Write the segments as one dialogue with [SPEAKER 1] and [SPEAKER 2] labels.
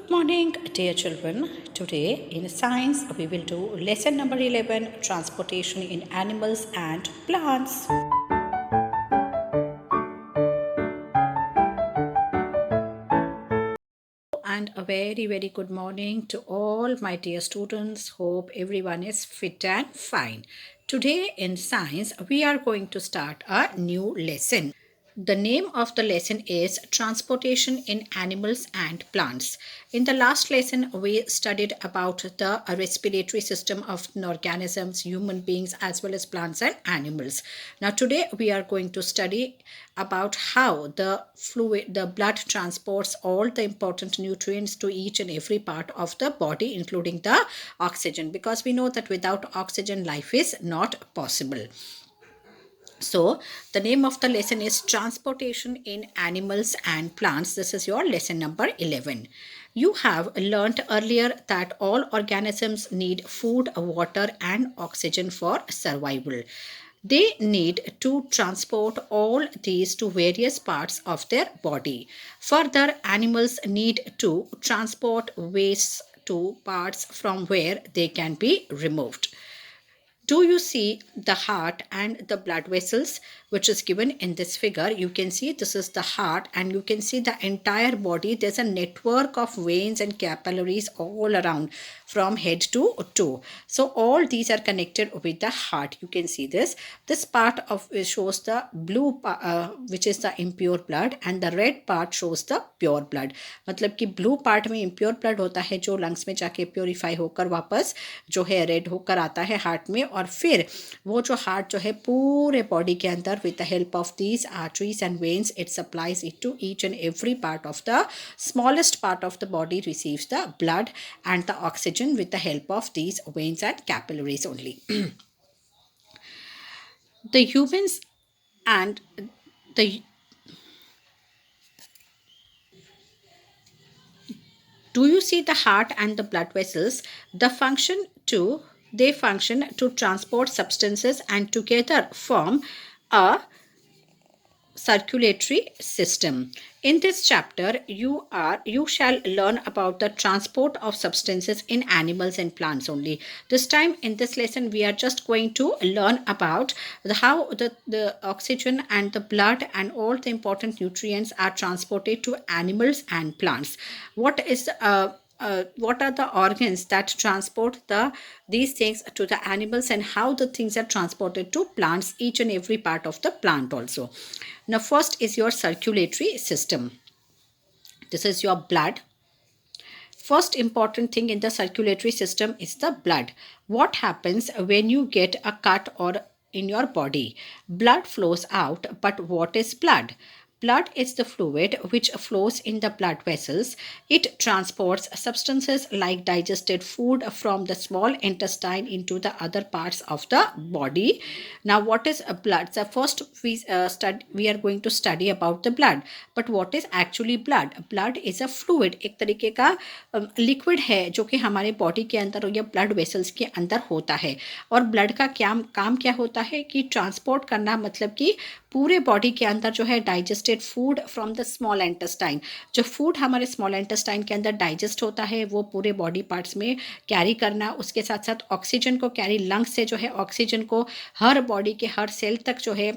[SPEAKER 1] Good morning, dear children. Today in science, we will do lesson number 11, transportation in animals and plants. And a very good morning to all my dear students. Hope everyone is fit and fine. Today in science, we are going to start a new lesson. The name of the lesson is Transportation in Animals and Plants. In the last lesson, we studied about the respiratory system of organisms, human beings, as well as plants and animals. Now, today we are going to study about how the blood transports all the important nutrients to each and every part of the body, including the oxygen, because we know that without oxygen, life is not possible. So, the name of the lesson is Transportation in Animals and Plants. This is your lesson number 11. You have learnt earlier that all organisms need food, water, and oxygen for survival. They need to transport all these to various parts of their body. Further, animals need to transport waste to parts from where they can be removed. Do you see the heart and the blood vessels which is given in this figure? You can see this is the heart, and you can see the entire body. There's a network of veins and capillaries all around from head to toe. So all these are connected with the heart. You can see this part of it shows the blue which is the impure blood, and the red part shows the pure blood. मतलब कि blue part में impure blood होता है जो lungs में जाके purify होकर वापस जो है रेड होकर आता है हार्ट में, और फिर वो जो हार्ट जो है पूरे बॉडी के अंदर with the help of these arteries and veins it supplies it to each and every part of the smallest part of the body receives the blood and the oxygen with the help of these veins and capillaries only. The humans and the Do you see the heart and the blood vessels? They function to transport substances and together form a circulatory system. In this chapter, you shall learn about the transport of substances in animals and plants only. This time in this lesson, we are just going to learn about how the oxygen and the blood and all the important nutrients are transported to animals and plants. What are the organs that transport these things to the animals, and how the things are transported to plants, each and every part of the plant also. Now, first is your circulatory system. This is your blood. First important thing in the circulatory system is the blood. What happens when you get a cut or in your body? Blood flows out, but what is blood? Blood is the fluid which flows in the blood vessels. It transports substances like digested food from the small intestine into the other parts of the body. Now, what is a blood? So first we are going to study about the blood. But what is actually blood? Blood is a fluid, एक तरीके का liquid है जो कि हमारे body के अंदर या ब्लड वेसल्स के अंदर होता है. और ब्लड का काम क्या होता है कि ट्रांसपोर्ट करना, मतलब कि पूरे बॉडी के अंदर जो है digested food from the small intestine, जो फूड हमारे स्मॉल इंटेस्टाइन के अंदर डाइजेस्ट होता है वो पूरे बॉडी पार्ट्स में कैरी करना. उसके साथ साथ ऑक्सीजन को कैरी, लंग्स से जो है ऑक्सीजन को हर बॉडी के हर सेल तक जो है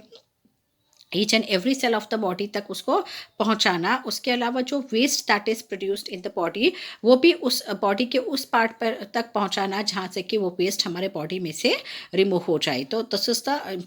[SPEAKER 1] each and every cell of the body तक उसको पहुंचाना. उसके अलावा जो waste that is produced in the body वो भी उस बॉडी के उस पार्ट पर तक पहुंचाना जहाँ से कि वो वेस्ट हमारे बॉडी में से रिमूव हो जाए. तो this is the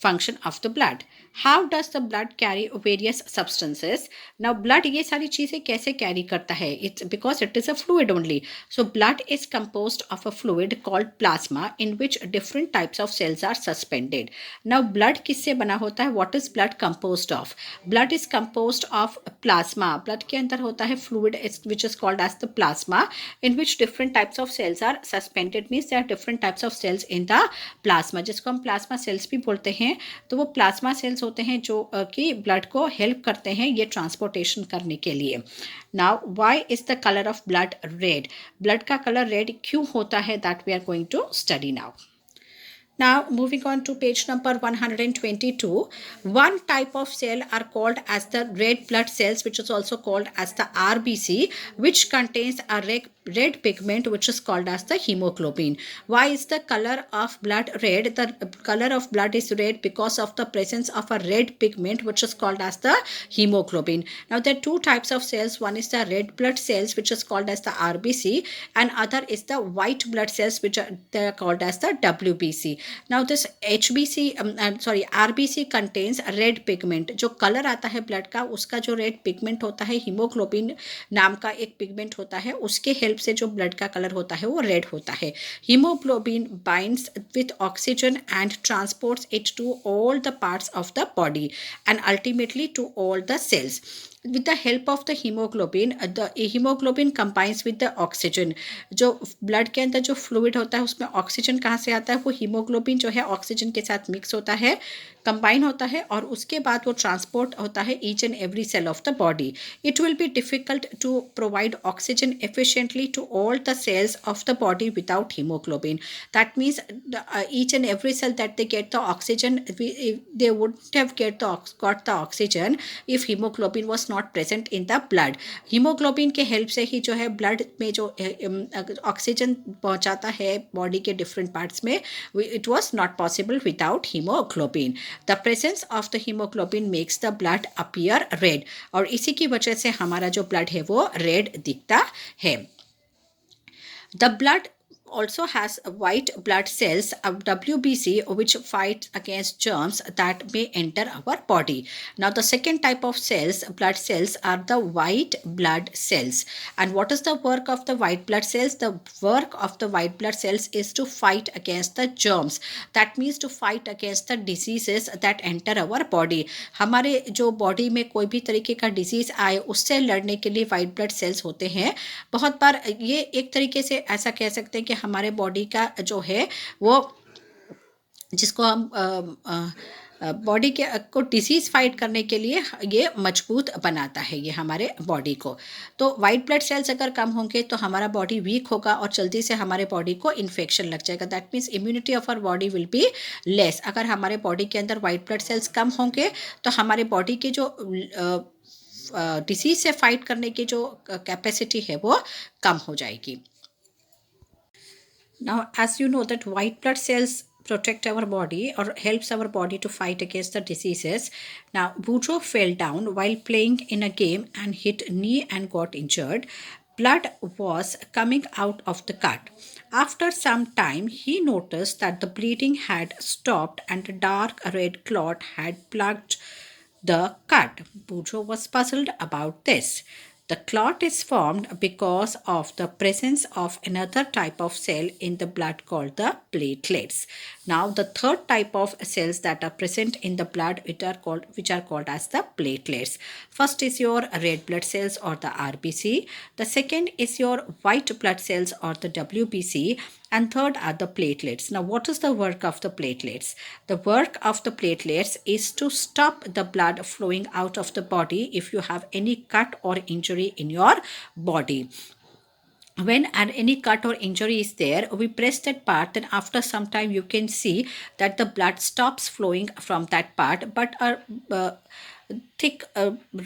[SPEAKER 1] function of the blood. How does the blood carry various substances? Now, blood ये सारी चीज़ें कैसे carry करता है? It's because it is a fluid only. So, blood is composed of a fluid called plasma in which different types of cells are suspended. Now, blood किससे बना होता है? What is blood composed of? Blood is composed of plasma. Blood के अंदर होता है fluid which is called as the plasma in which different types of cells are suspended. Means there are different types of cells in the plasma, जिसको हम plasma cells भी बोलते हैं. तो वो प्लाज्मा सेल्स होते हैं जो कि ब्लड को हेल्प करते हैं ये ट्रांसपोर्टेशन करने के लिए. Now, why is the colour of blood red? Blood का कलर रेड क्यों होता है? That we are going to study now. Now, moving on to page number 122, one type of cell are called as the red blood cells, which is also called as the RBC, which contains a red pigment, which is called as the hemoglobin. Why is the color of blood red? The color of blood is red because of the presence of a red pigment, which is called as the hemoglobin. Now, there are two types of cells. One is the red blood cells, which is called as the RBC, and other is the white blood cells, which are they are called as the WBC. Now this RBC contains red pigment. जो colour आता है blood का, उसका जो red pigment होता है, haemoglobin नाम का एक पिगमेंट होता है, उसके हेल्प से जो ब्लड का कलर होता है वो रेड होता है. Haemoglobin binds with oxygen and transports it to all the parts of the body and ultimately to all the cells. With the help of the hemoglobin combines with the oxygen. जो blood के अंदर जो fluid होता है उसमें oxygen कहाँ से आता है, वो हीमोग्लोबिन जो है ऑक्सीजन के साथ मिक्स होता है, कंबाइन होता है, और उसके बाद वो ट्रांसपोर्ट होता है each and every cell of the body. It will be difficult to provide oxygen efficiently to all the cells of the body without hemoglobin. That means each and every cell that they get the oxygen, they wouldn't have got the oxygen if hemoglobin was not present in the blood. Haemoglobin के help से ही जो है blood में जो oxygen पहुंचाता है body के different parts में, it was not possible without haemoglobin. The presence of the haemoglobin makes the blood appear red, और इसी की वजह से हमारा जो ब्लड है वो रेड दिखता है. The blood also has white blood cells of WBC, which fight against germs that may enter our body. Now the second type of cells, blood cells, are the white blood cells. And what is the work of the white blood cells? The work of the white blood cells is to fight against the germs. That means to fight against the diseases that enter our body. हमारे जो body में कोई भी तरीके का disease आए उससे लड़ने के लिए वाइट ब्लड सेल्स होते हैं. बहुत बार ये एक तरीके से ऐसा कह सकते हैं कि हमारे बॉडी का जो है वो, जिसको हम बॉडी के को डिजीज़ फाइट करने के लिए ये मजबूत बनाता है ये हमारे बॉडी को. तो वाइट ब्लड सेल्स अगर कम होंगे तो हमारा बॉडी वीक होगा और जल्दी से हमारे बॉडी को इन्फेक्शन लग जाएगा. That means immunity of our body will be less. अगर हमारे बॉडी के अंदर वाइट ब्लड सेल्स कम होंगे तो हमारे बॉडी के जो डिसीज से फाइट करने की जो कैपेसिटी है वो कम हो जाएगी. Now, as you know that white blood cells protect our body or helps our body to fight against the diseases. Now, Boudreaux fell down while playing in a game and hit knee and got injured. Blood was coming out of the cut. After some time, he noticed that the bleeding had stopped and a dark red clot had plugged the cut. Boudreaux was puzzled about this. The clot is formed because of the presence of another type of cell in the blood called the platelets. Now, the third type of cells that are present in the blood, which are called as the platelets. First is your red blood cells or the RBC. The second is your white blood cells or the WBC. And third are the platelets. Now, what is the work of the platelets? The work of the platelets is to stop the blood flowing out of the body if you have any cut or injury in your body. When any cut or injury is there, we press that part, then after some time you can see that the blood stops flowing from that part, but a thick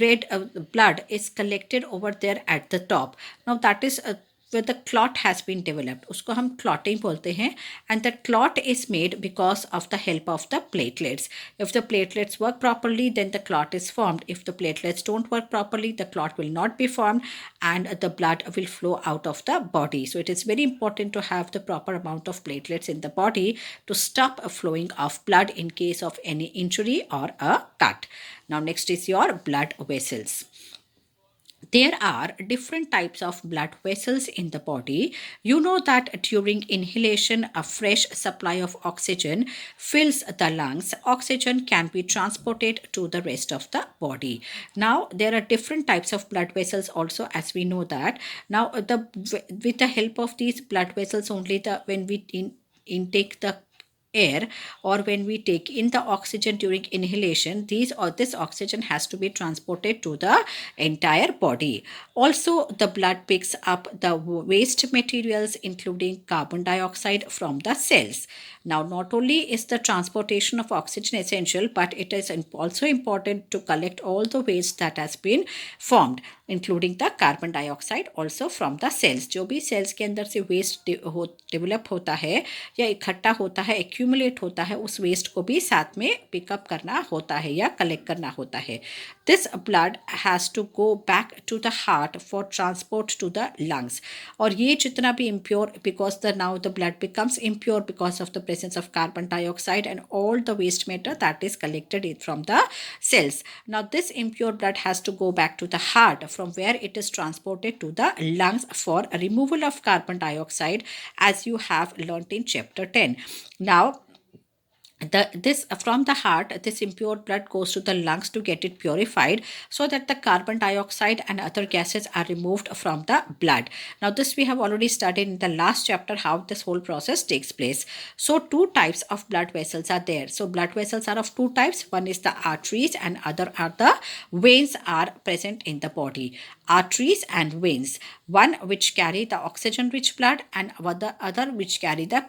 [SPEAKER 1] red blood is collected over there at the top. Now that is where the clot has been developed. उसको हम clotting बोलते हैं, and that clot is made because of the help of the platelets. If the platelets work properly, then the clot is formed. If the platelets don't work properly, the clot will not be formed and the blood will flow out of the body. So it is very important to have the proper amount of platelets in the body to stop a flowing of blood in case of any injury or a cut. Now next is your blood vessels. There are different types of blood vessels in the body. You know that during inhalation, a fresh supply of oxygen fills the lungs. Oxygen can be transported to the rest of the body. Now, there are different types of blood vessels also, as we know that. Now, with the help of these blood vessels only, when we intake the air, or when we take in the oxygen during inhalation, this oxygen has to be transported to the entire body. Also, the blood picks up the waste materials, including carbon dioxide, from the cells. Now, not only is the transportation of oxygen essential, but it is also important to collect all the waste that has been formed, including the carbon dioxide also from the cells. जो भी cells के अंदर से waste develop होता है या इकट्ठा होता है, accumulate होता है, उस waste को भी साथ में pick up करना होता है या collect करना होता है. This blood has to go back to the heart for transport to the lungs. और ये जितना भी impure, because now the blood becomes impure because of the presence of carbon dioxide and all the waste matter that is collected from the cells. Now this impure blood has to go back to the heart, from where it is transported to the lungs for removal of carbon dioxide, as you have learnt in chapter 10. Now this from the heart, this impure blood goes to the lungs to get it purified, so that the carbon dioxide and other gases are removed from the blood. Now this we have already studied in the last chapter, how this whole process takes place. So two types of blood vessels are there. So blood vessels are of two types. One is the arteries and other are the veins are present in the body. Arteries and veins, one which carry the oxygen rich blood and other which carry the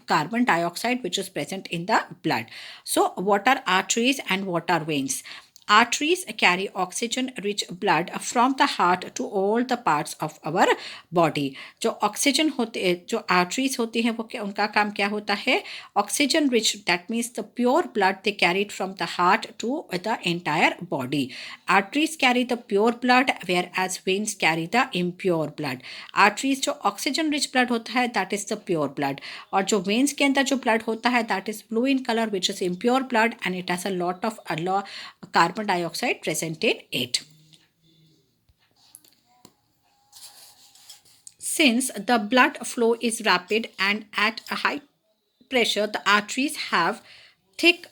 [SPEAKER 1] carbon dioxide which is present in the blood. So what are arteries and what are veins? Arteries carry oxygen rich blood from the heart to all the parts of our body. जो oxygen होते जो arteries होती हैं वो उनका काम क्या होता है? Oxygen rich, that means the pure blood they carried from the heart to the entire body. Arteries carry the pure blood, whereas veins carry the impure blood. Arteries जो ऑक्सीजन रिच ब्लड होता है that is the pure blood, और जो veins के अंदर जो blood होता है that is blue in colour which is impure blood and it has a lot of carbon dioxide present in it. Since the blood flow is rapid and at a high pressure, the arteries have thick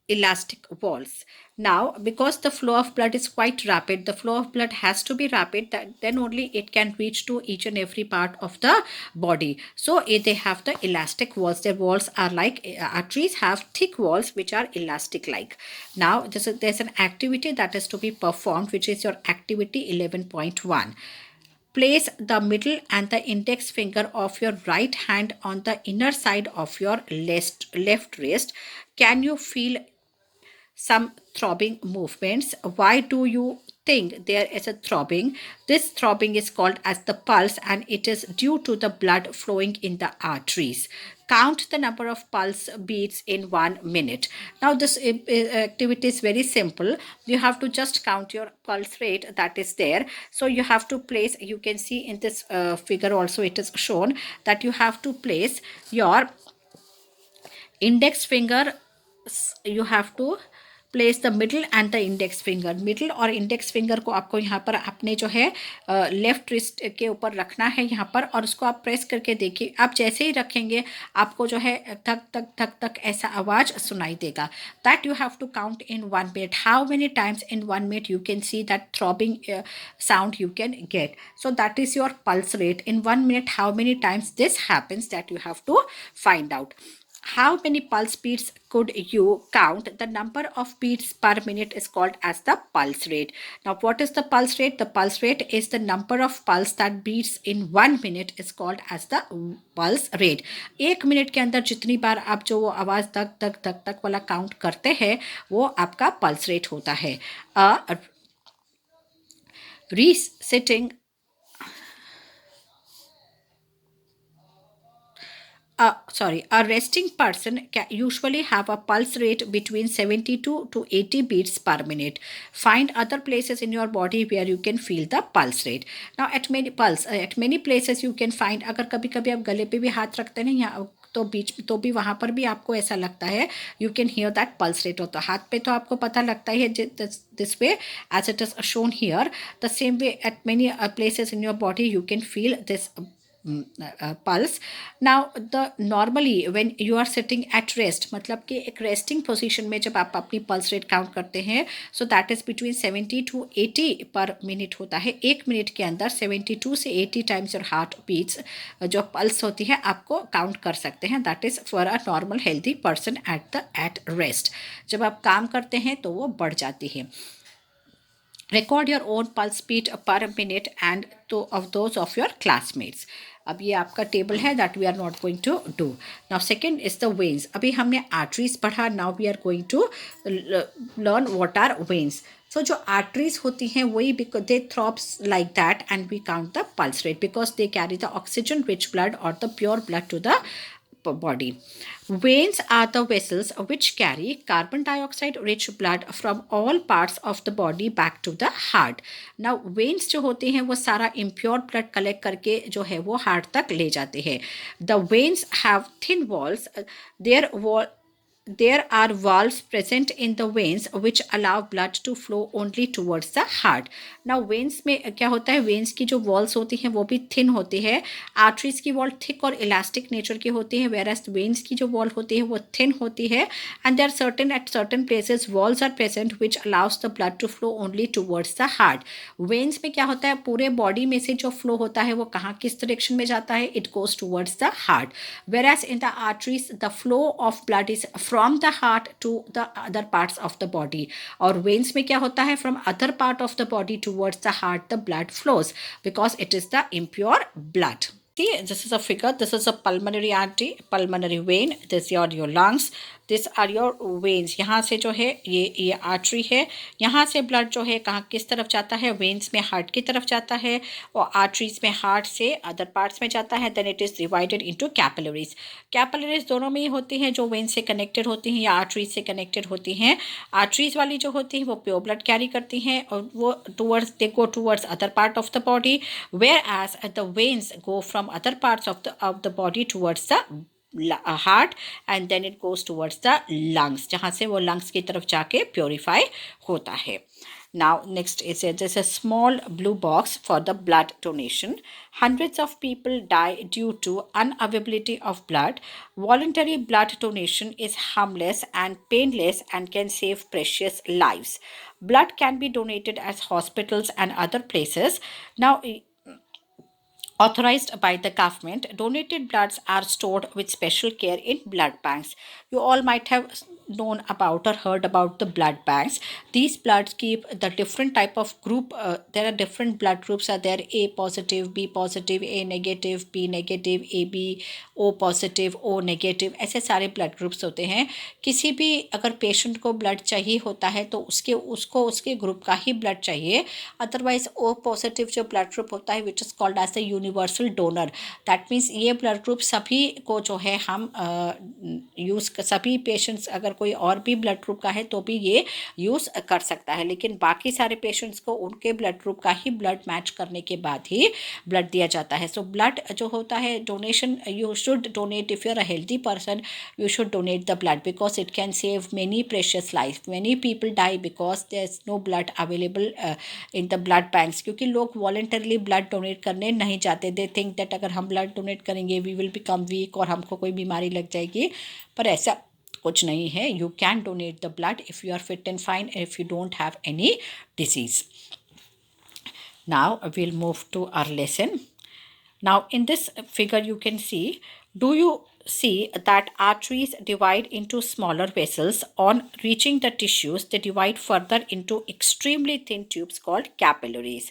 [SPEAKER 1] elastic walls. Now, because the flow of blood is quite rapid, the flow of blood has to be rapid, then only it can reach to each and every part of the body. So they have the elastic walls. Their walls are like, arteries have thick walls which are elastic like. Now there's an activity that is to be performed, which is your activity 11.1. Place the middle and the index finger of your right hand on the inner side of your left wrist. Can you feel some throbbing movements? Why do you think there is a throbbing? This throbbing is called as the pulse, and it is due to the blood flowing in the arteries. Count the number of pulse beats in 1 minute. Now this activity is very simple. You have to just count your pulse rate that is there. So you have to place, you can see in this figure also it is shown that you have to place your index finger, you have to place the middle and the index finger. Middle और index finger को आपको यहाँ पर अपने जो है left wrist के ऊपर रखना है यहाँ पर, और उसको आप प्रेस करके देखिए. आप जैसे ही रखेंगे आपको जो है धक धक धक धक ऐसा आवाज़ सुनाई देगा. That you have to count in 1 minute. How many times in 1 minute you can see that throbbing sound you can get. So that is your pulse rate. In 1 minute, how many times this happens, that you have to find out. How many pulse beats could you count? The number of beats per minute is called as the pulse rate. Now, what is the pulse rate? The pulse rate is the number of pulse that beats in 1 minute is called as the pulse rate. 1 minute के अंदर जितनी बार आप जो वो आवाज़ तक तक तक तक वाला काउंट करते हैं वो आपका पल्स रेट होता है. Resetting a resting person can usually have a pulse rate between 72 to 80 beats per minute. Find other places in your body where you can feel the pulse rate. Now at many places you can find, अगर कभी कभी आप गले पे भी हाथ रखते हैं यहाँ तो बीच तो भी वहाँ पर भी आपको ऐसा लगता है, you can hear that pulse rate होता है. हाथ पे तो आपको पता लगता है this way as it is shown here. The same way at many places in your body you can feel this pulse. Now the normally when you are sitting at rest, मतलब कि एक resting position में जब आप अपनी pulse rate count करते हैं, so that is between 70 to 80 per minute होता है. एक मिनट के अंदर 72 से 80 times your heart beats जो pulse होती है आपको count कर सकते हैं. That is for a normal healthy person at rest. जब आप काम करते हैं तो वो बढ़ जाती है. Record your own pulse beat per minute and to of those of your classmates. अब ये आपका टेबल है that we are not going to do. Now second is the veins. अभी हमने आर्टरीज पढ़ा. Now we are going to learn what are veins. So जो arteries होती हैं वही because they throbs like that and we count the pulse rate because they carry the oxygen rich blood और the pure blood to the body. Veins are the vessels which carry carbon dioxide rich blood from all parts of the body back to the heart. Now veins जो होते हैं वो सारा impure blood collect करके जो है वो heart तक ले जाते हैं. The veins have thin walls. There are valves present in the veins which allow blood to flow only towards the heart. Now veins में क्या होता है, veins की जो walls होती हैं वो भी thin होती है. Arteries की wall thick और elastic nature की होती है, whereas veins की जो wall होती है वो thin होती है. And there are at certain places walls are present which allows the blood to flow only towards the heart. Veins में क्या होता है, पूरे body में से जो flow होता है वो कहाँ किस direction में जाता है, it goes towards the heart. Whereas in the arteries the flow of blood is from the heart to the other parts of the body. और veins में क्या होता है, from other part of the body towards the heart the blood flows because it is the impure blood. See, this is a figure. This is a pulmonary artery, pulmonary vein. This are your lungs. This are your veins. यहाँ से जो है ये artery है. यहाँ से blood जो है कहाँ किस तरफ जाता है, वेन्स में हार्ट की तरफ जाता है और आर्टरीज में हार्ट से अदर पार्ट्स में जाता है. Then it is divided into capillaries. Capillaries दोनों में ही होती हैं जो वेन्स से कनेक्टेड होती हैं या आर्टरीज से कनेक्टेड होती हैं. आर्टरीज वाली जो होती है वो प्योर ब्लड कैरी करती हैं और वो they go towards other part of the body, whereas the veins go from other parts of the body towards the heart and then it goes towards the lungs, जहाँ से वो lungs की तरफ जाके प्योरीफाई होता है. Now next is there's a small blue box for the blood donation. Hundreds of people die due to unavailability of blood. Voluntary blood donation is harmless and painless and can save precious lives. Blood can be donated at hospitals and other places. Now authorized by the government, donated bloods are stored with special care in blood banks. You all might have known about or heard about the blood banks. These bloods keep the different type of group. There are different blood groups are there: A positive, B positive, A negative, B negative, AB, O positive, O negative. ऐसे सारे blood groups होते हैं. किसी भी अगर patient को blood चाहिए होता है तो उसके group का ही blood चाहिए. Otherwise O positive जो blood group होता है which is called as the universal donor. That means ये blood group सभी को जो है हम यूज़ सभी पेशेंट्स अगर कोई और भी ब्लड ग्रुप का है तो भी ये यूज़ कर सकता है, लेकिन बाकी सारे पेशेंट्स को उनके ब्लड ग्रुप का ही ब्लड मैच करने के बाद ही ब्लड दिया जाता है. सो ब्लड जो होता है donation, you should donate if you are a healthy person, you should donate the blood because it can save many precious life. Many people die because there is no blood available in the blood banks, क्योंकि लोग voluntarily blood donate करने नहीं जाते. They think that अगर हम blood donate करेंगे we will become weak और हमको कोई बीमारी लग जाएगी, पर ऐसा कुछ नहीं है. You can donate the blood if you are fit and fine, if you don't have any disease. Now we'll move to our lesson. Now in this figure you can see, do you see that arteries divide into smaller vessels? On reaching the tissues they divide further into extremely thin tubes called capillaries.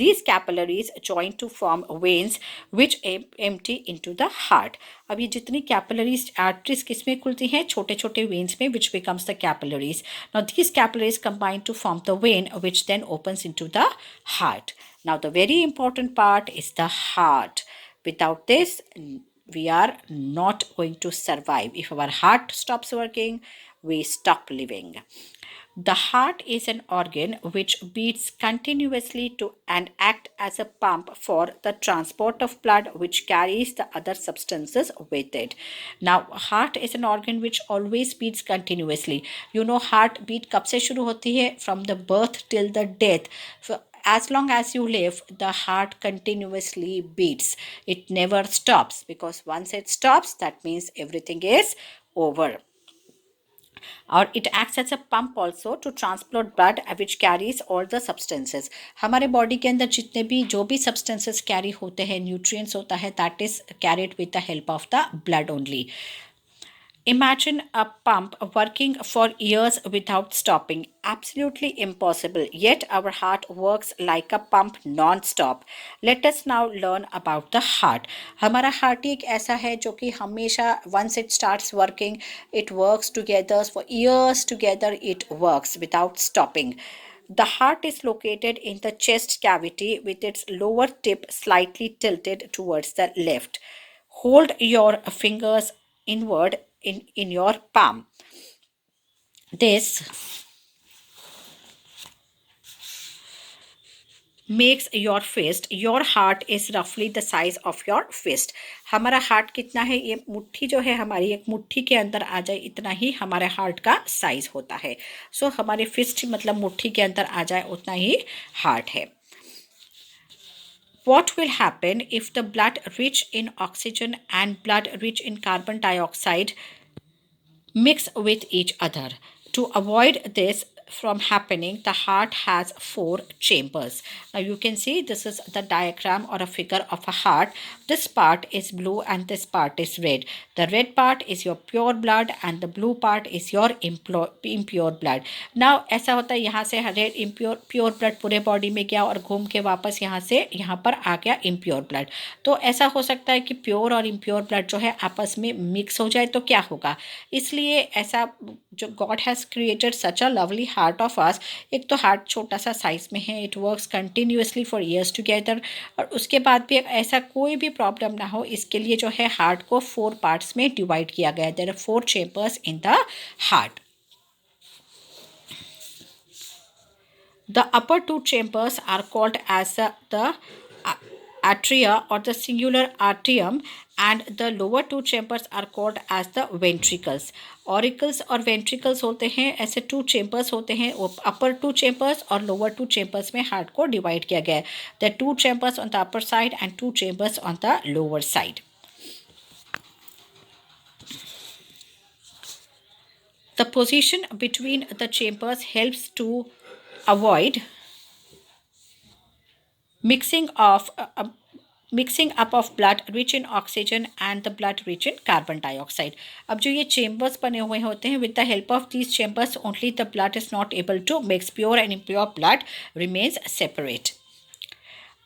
[SPEAKER 1] These capillaries join to form veins which empty into the heart. अब ये जितनी capillaries arteries किस में खुलती हैं, छोटे छोटे veins में, which becomes the capillaries. Now these capillaries combine to form the vein which then opens into the heart. Now the very important part is the heart. Without this we are not going to survive. If our heart stops working, we stop living. The heart is an organ which beats continuously to and act as a pump for the transport of blood which carries the other substances with it. Now heart is an organ which always beats continuously. You know heart beat कब से शुरू होती है? From the birth till the death. as long as you live, the heart continuously beats. It never stops, because once it stops, that means everything is over. और it acts as a pump also to transport blood which carries all the substances. हमारे body के अंदर जितने भी जो भी substances carry होते हैं, न्यूट्रिएंट्स होता है, that is carried with the help of the blood only. Imagine a pump working for years without stopping. Absolutely impossible. Yet our heart works like a pump non-stop. Let us now learn about the heart. हमारा heart एक ऐसा है जो कि हमेशा once it starts working, it works together for years together. It works without stopping. The heart is located in the chest cavity with its lower tip slightly tilted towards the left. Hold your fingers inward in your palm. This makes your fist. Your heart is roughly the size of your fist. हमारा heart कितना है, ये मुट्ठी जो है हमारी, एक मुट्ठी के अंदर आ जाए इतना ही हमारे हार्ट का साइज होता है. सो हमारे फिस्ट मतलब मुट्ठी के अंदर आ जाए उतना ही हार्ट है. What will happen if the blood rich in oxygen and blood rich in carbon dioxide mix with each other? To avoid this from happening, the heart has four chambers. Now you can see this is the diagram or a figure of a heart. This part is blue and this part is red. The red part is your pure blood and the blue part is your impure blood. Now ऐसा होता है, यहाँ से red pure blood पूरे body में गया और घूम के वापस यहाँ से यहाँ पर आ गया इम्प्योर ब्लड. तो ऐसा हो सकता है कि प्योर और इम्प्योर ब्लड जो है आपस में मिक्स हो जाए तो क्या होगा. इसलिए ऐसा जो God has created such a lovely heart of us. एक तो हार्ट छोटा सा साइज में है, it works continuously for years together, और उसके बाद भी ऐसा कोई भी प्रॉब्लम ना हो, इसके लिए जो है हार्ट को 4 पार्ट्स में डिवाइड किया गया है. There are 4 chambers in the heart. The upper 2 chambers are called as the atria or the singular atrium, and the lower 2 chambers are called as the ventricles. Auricles और ventricles होते हैं, ऐसे 2 chambers होते हैं. upper 2 chambers और lower 2 chambers में heart को divide किया गया है. The 2 chambers on the upper side and 2 chambers on the lower side. The position between the chambers helps to avoid mixing up of blood rich in oxygen and the blood rich in carbon dioxide. अब जो ये chambers बने हुए होते हैं, with the help of these chambers only the blood is not able to mix. Pure and impure blood remains separate.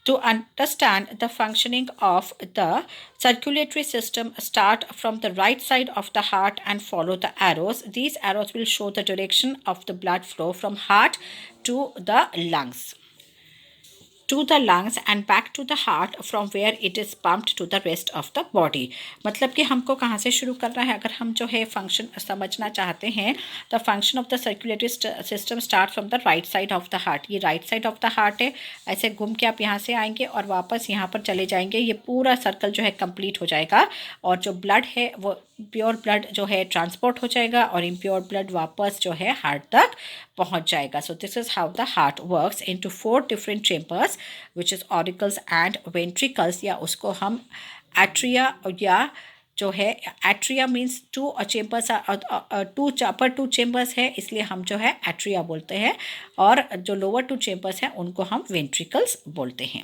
[SPEAKER 1] To understand the functioning of the circulatory system, start from the right side of the heart and follow the arrows. These arrows will show the direction of the blood flow from heart to the lungs. To the lungs and back to the heart from where it is pumped to the rest of the body. मतलब कि हमको कहाँ से शुरू करना है, अगर हम जो है फंक्शन समझना चाहते हैं, the function of the circulatory system start from the right side of the heart. ये right side of the heart है. ऐसे घूम के आप यहाँ से आएंगे और वापस यहाँ पर चले जाएंगे. ये पूरा सर्कल जो है कंप्लीट हो जाएगा और जो ब्लड है वो प्योर ब्लड जो है ट्रांसपोर्ट हो जाएगा और इम्प्योर ब्लड वापस जो है हार्ट तक पहुंच जाएगा. So this is how the heart works into 4 different chambers which is auricles and ventricles, या उसको हम एट्रिया, या जो है एट्रिया मीन्स 2 चेम्बर्स, 2 अपर 2 चेम्बर्स है, इसलिए हम जो है एट्रिया बोलते हैं, और जो लोअर 2 चेम्बर्स हैं उनको हम वेंट्रिकल्स बोलते हैं.